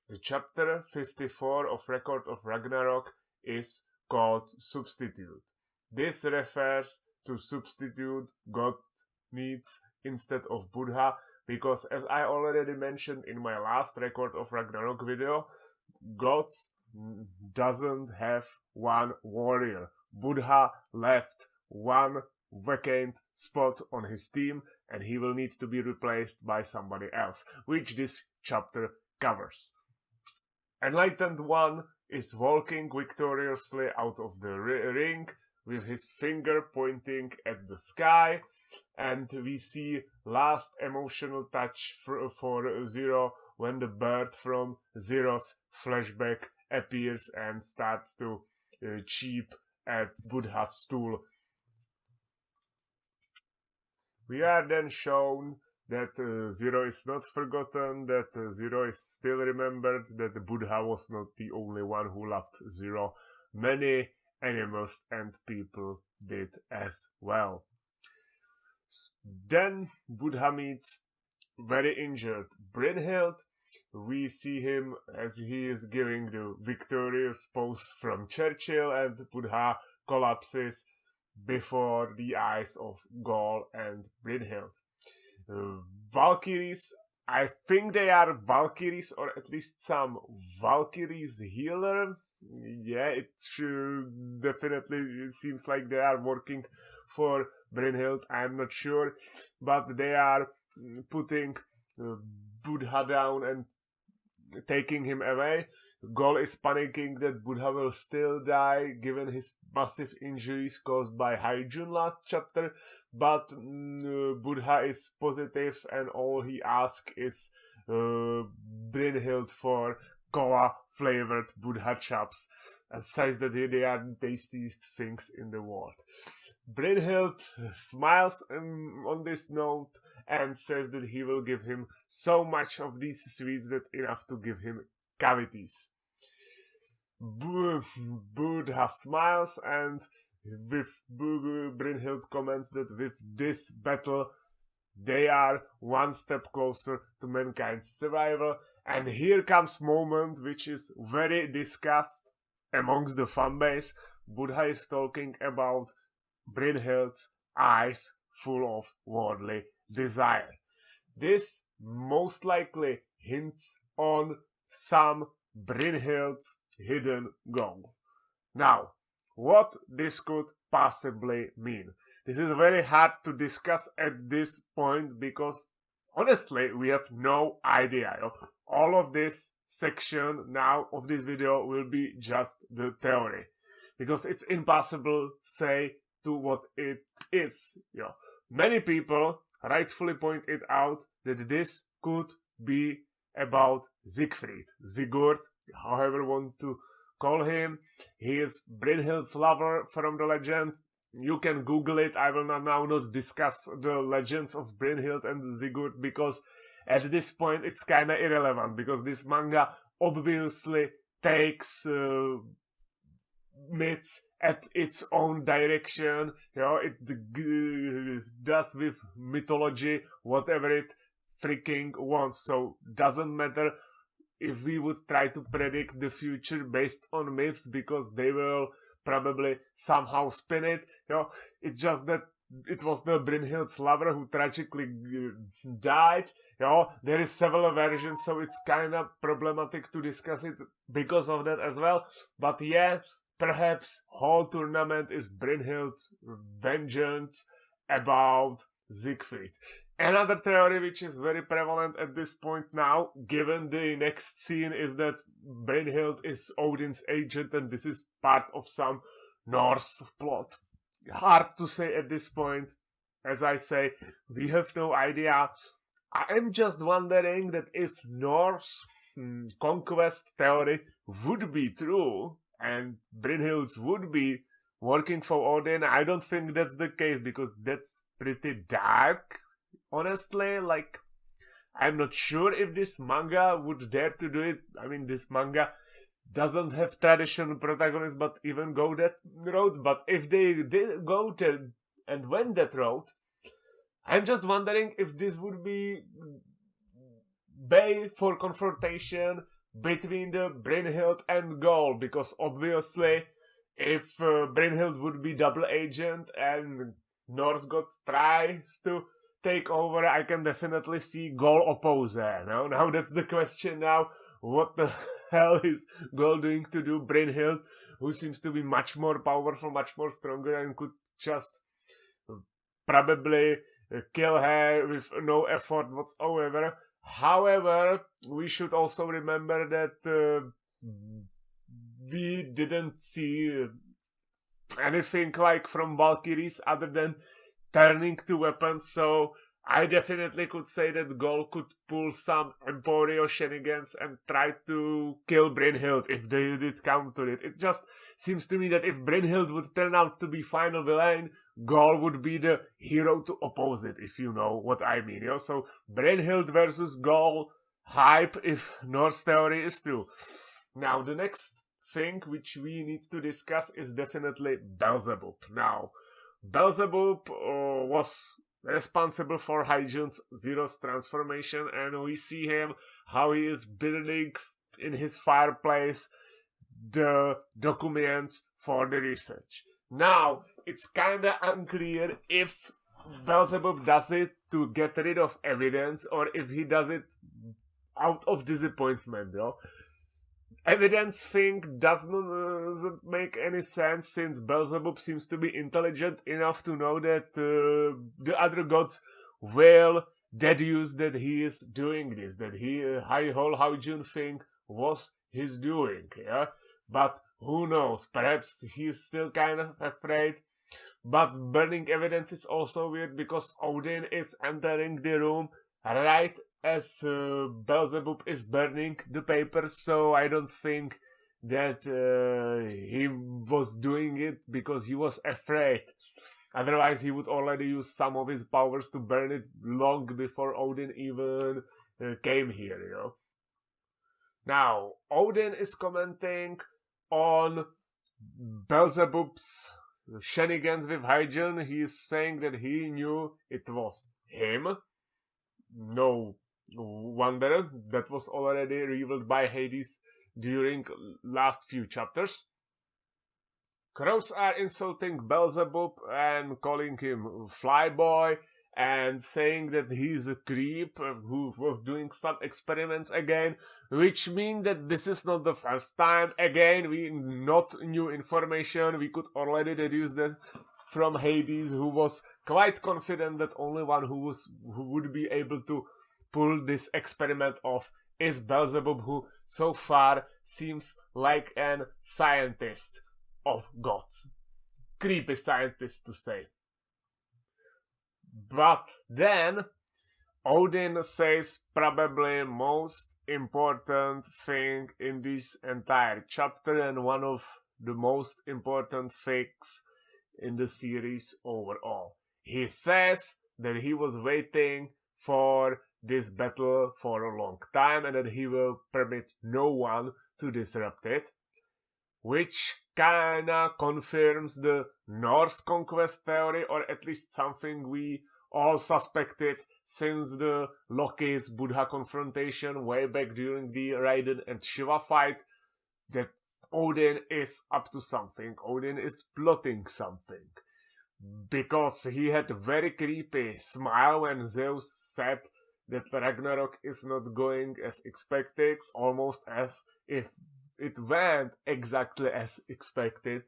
The chapter 54 of Record of Ragnarok is called Substitute. This refers to substitute God needs instead of Buddha, because as I already mentioned in my last Record of Ragnarok video, God doesn't have one warrior. Buddha left one vacant spot on his team, and he will need to be replaced by somebody else, which this chapter covers. Enlightened One is walking victoriously out of the ring with his finger pointing at the sky, and we see last emotional touch for Zero when the bird from Zero's flashback appears and starts to cheep at Buddha's stool. We are then shown that Zero is not forgotten, that Zero is still remembered, that the Buddha was not the only one who loved Zero. Many animals and people did as well. Then Buddha meets very injured Brynhild. We see him as he is giving the victorious pose from Churchill, and Buddha collapses before the eyes of Gaul and Brynhild. Valkyries, I think they are Valkyries, or at least some Valkyries healer. Yeah, it definitely seems like they are working for Brynhild, I'm not sure, but they are putting Buddha down and taking him away. Gaul is panicking that Buddha will still die given his massive injuries caused by Haijun last chapter, but Buddha is positive, and all he asks is Brynhild for cola-flavored Buddha chops, and says that they are the tastiest things in the world. Brynhild smiles on this note and says that he will give him so much of these sweets that enough to give him cavities. Buddha smiles, and with Brynhild comments that with this battle they are one step closer to mankind's survival. And here comes moment which is very discussed amongst the fanbase. Buddha is talking about Brynhild's eyes full of worldly desire. This most likely hints on some Brynhild's hidden goal. Now, what this could possibly mean? This is very hard to discuss at this point because honestly we have no idea. All of this section now of this video will be just the theory, because it's impossible to say to what it is. Many people rightfully pointed out that this could be about Siegfried, Sigurd, however you want to call him. He is Brynhild's lover from the legend. You can Google it. I will not discuss the legends of Brynhild and Sigurd, because at this point it's kinda irrelevant, because this manga obviously takes myths at its own direction. It does with mythology whatever it freaking wants. So doesn't matter if we would try to predict the future based on myths, because they will probably somehow spin it. It's just that it was the Brynhild's lover who tragically died. There is several versions, so it's kind of problematic to discuss it because of that as well. But yeah, perhaps whole tournament is Brynhild's vengeance about Siegfried. Another theory which is very prevalent at this point now, given the next scene, is that Brynhild is Odin's agent and this is part of some Norse plot. Hard to say at this point. As I say, we have no idea. I'm just wondering that if Norse conquest theory would be true and Brynhild's would be working for Odin, I don't think that's the case, because that's pretty dark. Honestly, I'm not sure if this manga would dare to do it. I mean, this manga doesn't have traditional protagonists, but even go that road. But if they did go to and went that road, I'm just wondering if this would be bay for confrontation between the Brynhild and Gaul, because obviously if Brynhild would be double agent and Norse gods tries to take over, I can definitely see Gaul oppose her. Now that's the question now. What the hell is Gaul doing to do Brynhild, who seems to be much more powerful, much more stronger, and could just probably kill her with no effort whatsoever. However, we should also remember that we didn't see anything like from Valkyries other than turning to weapons, so I definitely could say that Gaul could pull some Emporio shenanigans and try to kill Brynhild if they did come to it. It just seems to me that if Brynhild would turn out to be final villain, Gaul would be the hero to oppose it, if you know what I mean. So Brynhild versus Gaul, hype if Norse theory is true. Now the next thing which we need to discuss is definitely Beelzebub. Now, Beelzebub was responsible for Hyjun's Zero's transformation, and we see him how he is building in his fireplace the documents for the research. Now, it's kinda unclear if Beelzebub does it to get rid of evidence or if he does it out of disappointment, Evidence thing doesn't make any sense, since Beelzebub seems to be intelligent enough to know that the other gods will deduce that he is doing this, that whole Hyjun thing was his doing, But who knows, perhaps he's still kind of afraid. But burning evidence is also weird because Odin is entering the room right as Beelzebub is burning the papers, so I don't think that he was doing it because he was afraid. Otherwise, he would already use some of his powers to burn it long before Odin even came here, Now, Odin is commenting on Beelzebub's shenanigans with Hyjun. He's saying that he knew it was him. No wonder, that was already revealed by Hades during last few chapters. Crows are insulting Beelzebub and calling him Flyboy and saying that he's a creep who was doing some experiments again, which mean that this is not the first time. Again, not new information. We could already deduce that from Hades, who was quite confident that only one who would be able to pull this experiment off is Beelzebub, who so far seems like an scientist of gods. Creepy scientist to say. But then Odin says probably most important thing in this entire chapter, and one of the most important things in the series overall. He says that he was waiting for this battle for a long time and that he will permit no one to disrupt it, which kinda confirms the Norse conquest theory, or at least something we all suspected since the Loki's Buddha confrontation way back during the Raiden and Shiva fight, that Odin is up to something. Odin is plotting something. Because he had a very creepy smile when Zeus said that Ragnarok is not going as expected, almost as if it went exactly as expected.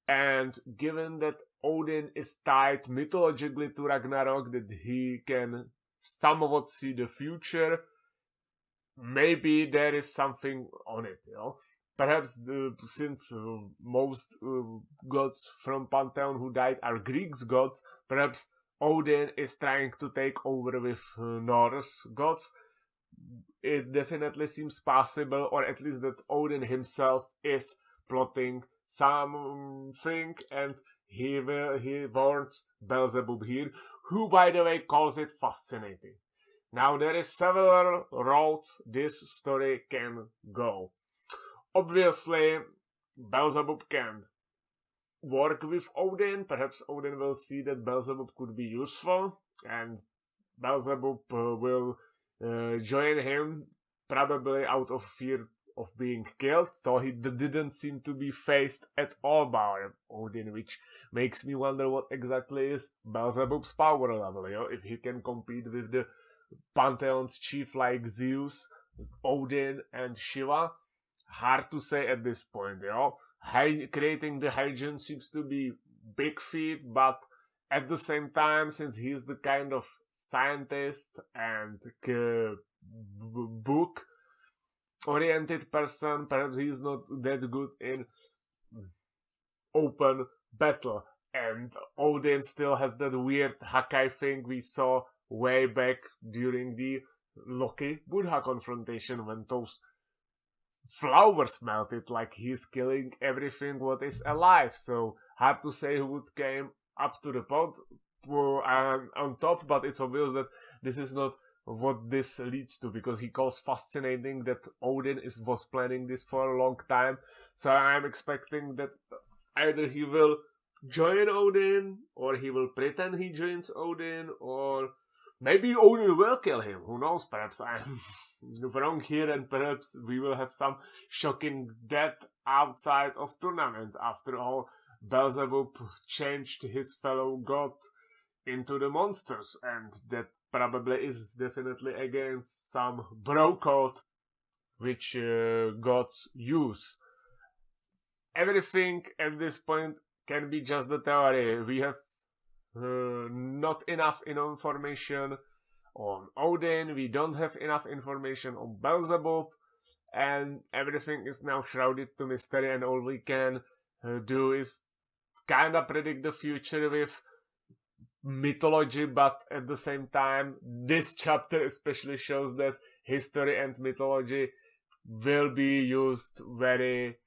And given that Odin is tied mythologically to Ragnarok, that he can somewhat see the future, maybe there is something on it, Perhaps since most gods from Pantheon who died are Greeks gods, perhaps Odin is trying to take over with Norse gods. It definitely seems possible, or at least that Odin himself is plotting something, and he warns Beelzebub here, who by the way calls it fascinating. Now there is several roads this story can go. Obviously, Beelzebub can work with Odin. Perhaps Odin will see that Beelzebub could be useful, and Beelzebub will join him probably out of fear of being killed, though he didn't seem to be faced at all by Odin, which makes me wonder what exactly is Beelzebub's power level, if he can compete with the Pantheon's chief like Zeus, Odin, and Shiva. Hard to say at this point, Creating the Hygiene seems to be big feat, but at the same time, since he's the kind of scientist and book oriented person, perhaps he's not that good in open battle. And Odin still has that weird Hakai thing we saw way back during the Loki Buddha confrontation when those flowers melted, like he's killing everything what is alive. So hard to say who would came up to the pot on top, but it's obvious that this is not what this leads to, because he calls fascinating that Odin was planning this for a long time. So I'm expecting that either he will join Odin, or he will pretend he joins Odin, or maybe Odin will kill him. Who knows? Perhaps I'm wrong here, and perhaps we will have some shocking death outside of tournament. After all, Beelzebub changed his fellow god into the monsters, and that probably is definitely against some bro code which gods use. Everything at this point can be just the theory. We have not enough information on Odin, we don't have enough information on Beelzebub, and everything is now shrouded to mystery, and all we can do is kinda predict the future with mythology, but at the same time, this chapter especially shows that history and mythology will be used very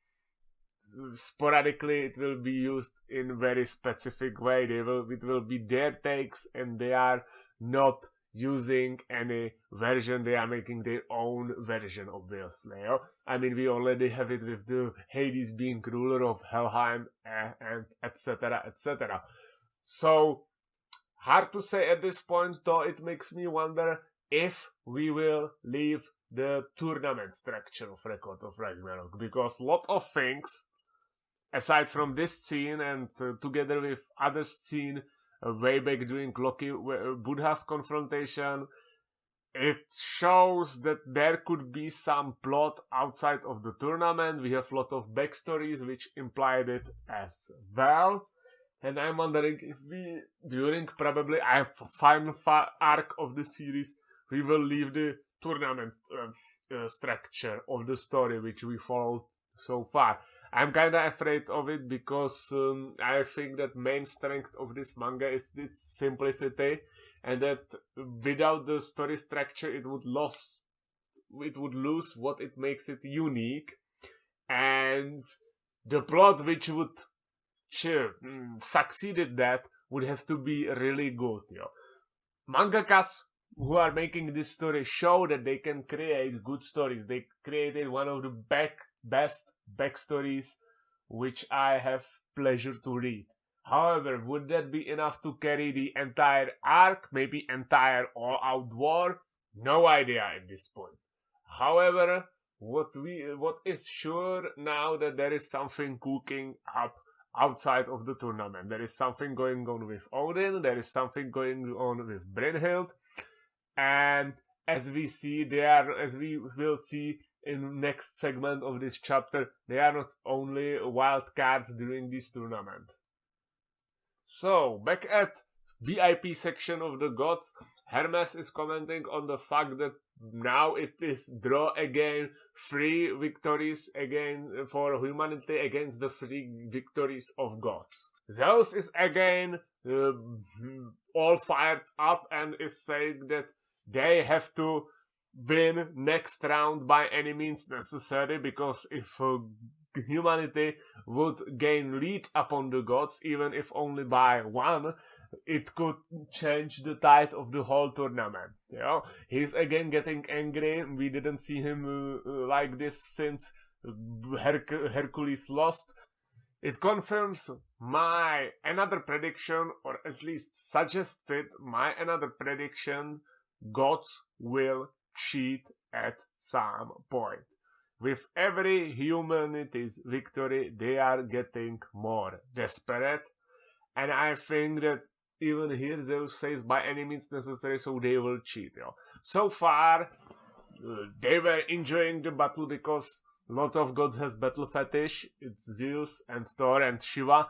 sporadically. It will be used in very specific way. It will be their takes, and they are not using any version. They are making their own version, obviously. I mean, we already have it with the Hades being ruler of Helheim, and etc., etc. So hard to say at this point, though it makes me wonder if we will leave the tournament structure of Record of Ragnarok, because a lot of things, aside from this scene and together with other scene way back during Loki Buddha's confrontation, it shows that there could be some plot outside of the tournament. We have a lot of backstories which implied it as well. And I'm wondering if we, during probably a final arc of the series, we will leave the tournament structure of the story which we followed so far. I'm kinda afraid of it, because I think that main strength of this manga is its simplicity, and that without the story structure it would lose what it makes it unique, and the plot which would succeeded that would have to be really good. Mangakas who are making this story show that they can create good stories. They created one of the best backstories which I have pleasure to read. However, would that be enough to carry the entire arc, maybe entire all-out war? No idea at this point. However, what is sure now, that there is something cooking up outside of the tournament. There is something going on with Odin, there is something going on with Brynhild, and as we will see in next segment of this chapter, they are not only wild cards during this tournament. So, back at VIP section of the gods, Hermes is commenting on the fact that now it is draw again, 3 victories again for humanity against the 3 victories of gods. Zeus is again all fired up and is saying that they have to win next round by any means necessary, because if humanity would gain lead upon the gods, even if only by 1, it could change the tide of the whole tournament. He's again getting angry. We didn't see him like this since Hercules lost. It confirms my another prediction, or at least suggested my another prediction: gods will cheat at some point. With every humanity's victory, they are getting more desperate, and I think that even here Zeus says by any means necessary, so they will cheat. So far, they were enjoying the battle because a lot of gods has battle fetish. It's Zeus and Thor and Shiva.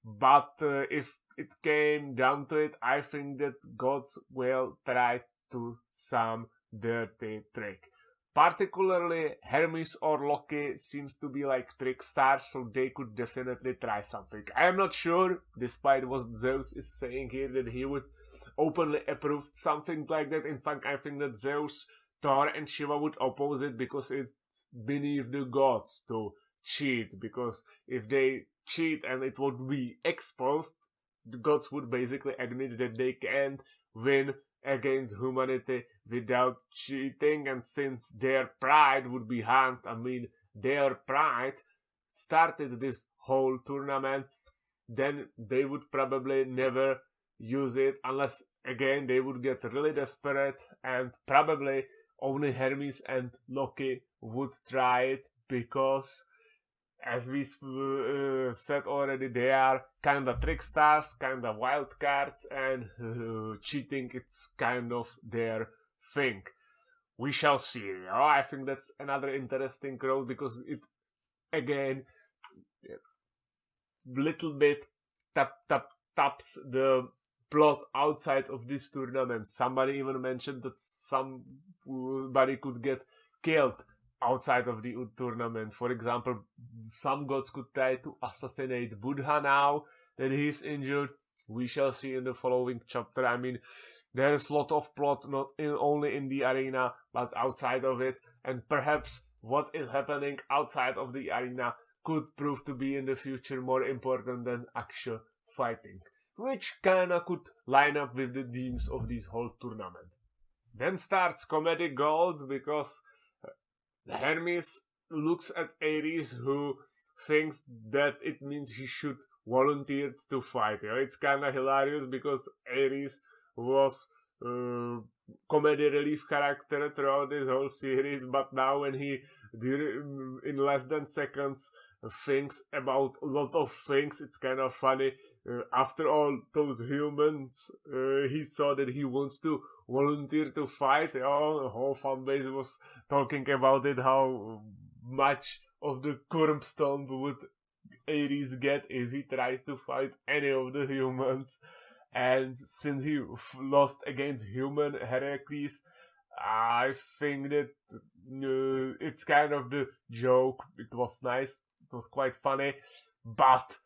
But if it came down to it, I think that gods will try to some dirty trick. Particularly Hermes or Loki seems to be like trick stars, so they could definitely try something. I am not sure, despite what Zeus is saying here, that he would openly approve something like that. In fact, I think that Zeus, Thor and Shiva would oppose it because it's beneath the gods to cheat, because if they cheat and it would be exposed, the gods would basically admit that they can't win against humanity without cheating, and since their pride would be harmed, I mean their pride started this whole tournament, then they would probably never use it unless again they would get really desperate, and probably only Hermes and Loki would try it because, as we said already, they are kind of tricksters, kind of wild cards, and cheating, it's kind of their thing. We shall see. I think that's another interesting road because it, again, little bit taps the plot outside of this tournament. Somebody even mentioned that somebody could get killed outside of the tournament. For example, some gods could try to assassinate Buddha now that he's injured. We shall see in the following chapter. I mean, there's a lot of plot, not only in the arena, but outside of it. And perhaps what is happening outside of the arena could prove to be in the future more important than actual fighting, which kinda could line up with the themes of this whole tournament. Then starts Comedy Gold because Hermes looks at Ares, who thinks that it means he should volunteer to fight. It's kind of hilarious because Ares was comedy relief character throughout this whole series, but now when he in less than seconds thinks about a lot of things, it's kind of funny. After all those humans, he saw that he wants to volunteer to fight. The whole fan base was talking about it, how much of the curbstone would Ares get if he tried to fight any of the humans. And since he lost against human Heracles, I think that it's kind of the joke. It was nice, it was quite funny, but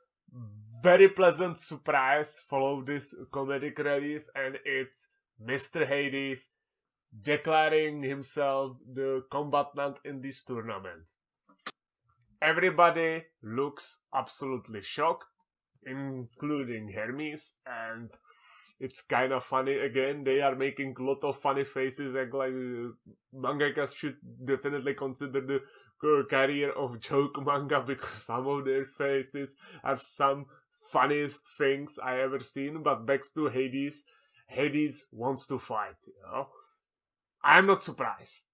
very pleasant surprise followed this comedic relief, and it's Mr. Hades declaring himself the combatant in this tournament. Everybody looks absolutely shocked, including Hermes, and it's kind of funny. Again, they are making a lot of funny faces, and like mangakas should definitely consider the career of joke manga because some of their faces are some funniest things I ever seen. But back to Hades. Hades wants to fight, I'm not surprised.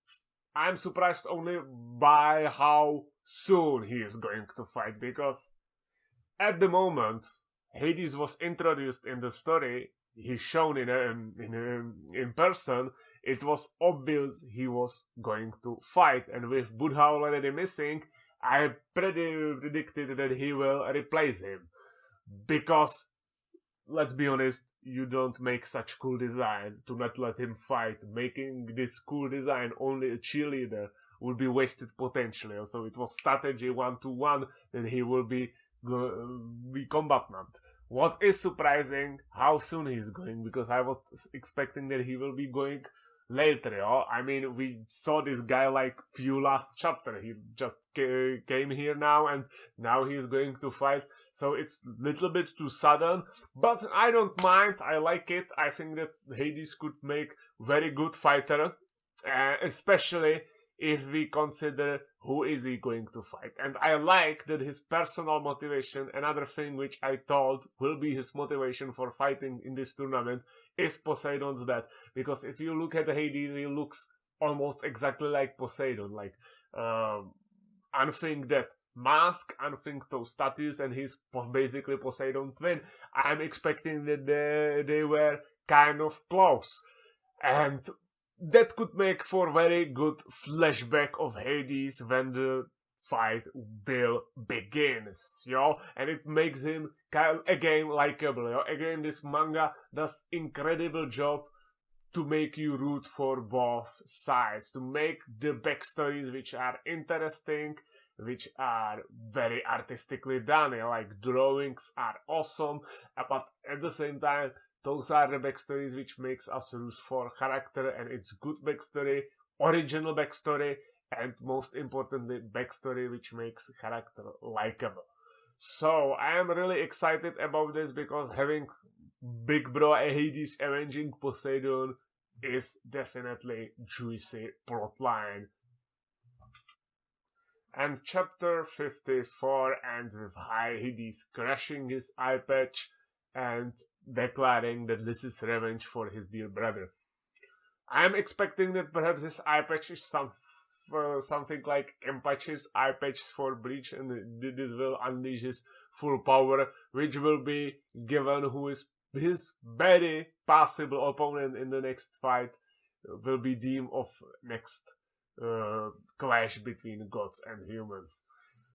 I'm surprised only by how soon he is going to fight, because at the moment Hades was introduced in the story, he's shown in person, it was obvious he was going to fight, and with Buddha already missing, I predicted that he will replace him, because let's be honest, you don't make such cool design to not let him fight. Making this cool design only a cheerleader would be wasted potentially. So it was strategy 1-1 that he will be combatant. What is surprising, how soon he's going, because I was expecting that he will be going later. I mean, we saw this guy like few last chapter. He just came here now, and now he's going to fight. So it's a little bit too sudden, but I don't mind. I like it. I think that Hades could make very good fighter, especially if we consider who is he going to fight. And I like that his personal motivation, another thing which I thought will be his motivation for fighting in this tournament, is Poseidon's death. Because if you look at Hades, he looks almost exactly like Poseidon. Like, unthink that mask, unthink those statues, and he's basically Poseidon twin. I'm expecting that they were kind of close. And that could make for very good flashback of Hades when the fight will begins, and it makes him again likable. Again, this manga does incredible job to make you root for both sides, to make the backstories which are interesting, which are very artistically done. Like drawings are awesome, but at the same time, those are the backstories which makes us root for character, and it's good backstory, original backstory, and most importantly, backstory which makes character likable. So I am really excited about this because having Big Bro Hades avenging Poseidon is definitely juicy plotline. And chapter 54 ends with Hades crashing his eye patch and declaring that this is revenge for his dear brother. I am expecting that perhaps this eye patch is something like Empachi's eye patch for Bleach, and this will unleash his full power, which will be given who is his very possible opponent in the next fight, will be deemed of next clash between gods and humans.